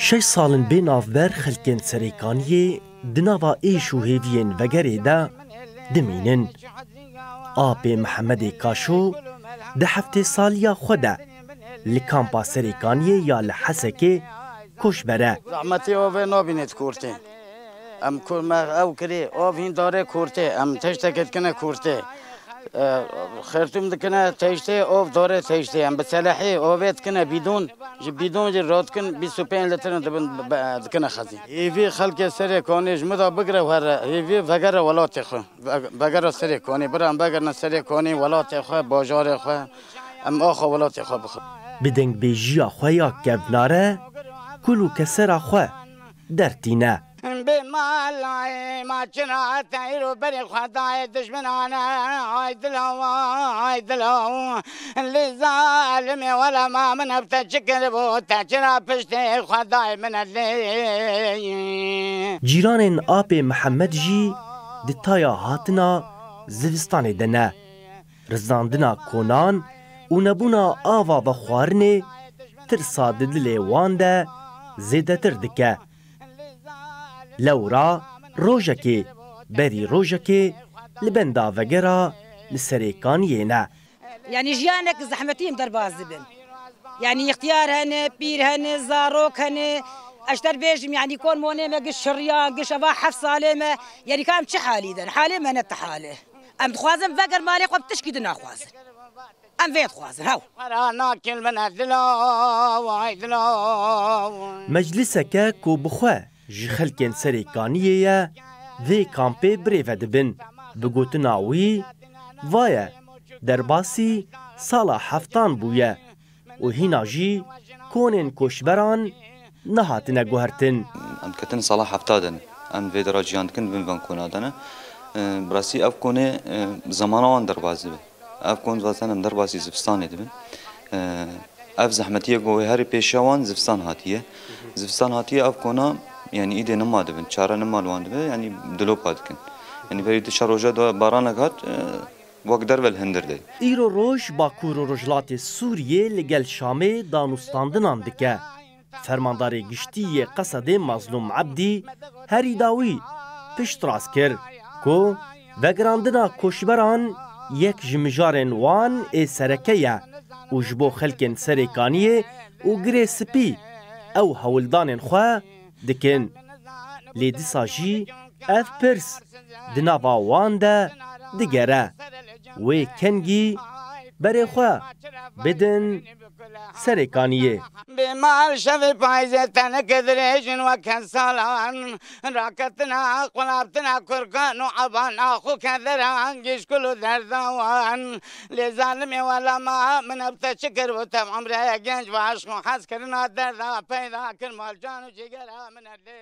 6 ساڵن بێ ناوبەر خەلکێن سەرەیکانیê di nava êş û hêviyên vegerê de dimînin. Apê Mihemedê Kaşo di heftê saliya xwe de li kampa serêkaniyê ya li Hesekê koçber e. Zehmetê avê nabînêt kurtê. Em ew kirê av hîn darê kurtê, em tiştekê dikine kurtê. Xertûm dikine teştê, av darê teştê. Em bi selehê avê dikine bîdon, ji bîdon jî radikin 25 litrin dikine xezî. Hêvî xelkê serêkanî ji min de bigire here, hêvî vegere welatê xwe. Vegera serêkanî, bira em vegerine serêkanî welatê xwe, bajarê xwe, em axa welatê xwe bixin. Bi dengbêjiya xwe ya kevnare, kul û kesera xwe dertîne. بمالای ما چنا تایرو بری خدای دشمنانه ای دلو اللي ظالم ولا ما من بتشكر بو تچنا پشت خدای من اللي جیرانên apê Mihemed jî di taya hatina zivistanê de ne. Rizandina konan û nebûna ava ve xwarinê tirsa di dilê wan de zêdetir dike. Lewra rojekê berî rojekê li benda vegera li serêkaniyê ne. Yani jiyanek zehmetîm derbas dibin. Yani ixtiyar hene, pîr hene, zarok hene. Eş derbêjim yani kon monê me giş şiryan, giş eva heft salê me. Yani ka em çi halî din? Halê me ne halê. Em dixwazin veger malê xwe bi tişkî di naxwazin. Em vê dixwazin hew. Mecliseke ku bixwe ji xelkên serêkaniyê ye vê kampê birêve dibin. Bi gotina wî vaye derbasî sala heftan bûye û hîna jî konên koçberan nehatine guhertin. Em ketin sala hefta de ne. Em vê dera ciyan dikin bin van kona de ne. Birasî ev konê zamana wan derbas dibe. Ev kon zaten em derbasî zivistanê dibin. Ev zehmetiye goê herî pêşiya wan zivistan hatiye. Zivistan hatiye ev kona yani îdê nima dibin, çare nima li wan dibe, yani dilopa dikin. Yani berî di roja da baranek hat, wek derve li hindir de. Îro roj Bakur û Rojhilatê Sûriyê li gel Şamê danûstandinan dike. Fermandarê giştî yê Qesedê Mazlûm Ebdî herî dawî pişt rast kir ku vegirandina koçberan yek ji mijarên wan ê sereke ye û ji bo xelkên serêkaniyê û girê spî ew hewildanên xwe dikin. Lê dîsa jî ev pirs di nava wan de digere. Wê kengî berê xwe bidin serêkaniyê. بمال شوی پایزه تنک درێژن وەکەن ساڵان ڕاکەتنا قوڵابتنا کورگان و عەبان ئاخو کەدەران گیشکل و دەرداوان لێ زانمێ وەلەما منە بتە چ کرد وتەم عەمرەیە گەنج و عەشق و حەزکردنا دەردا پەیدا کرد ماڵجان و جیگەرا منە لێ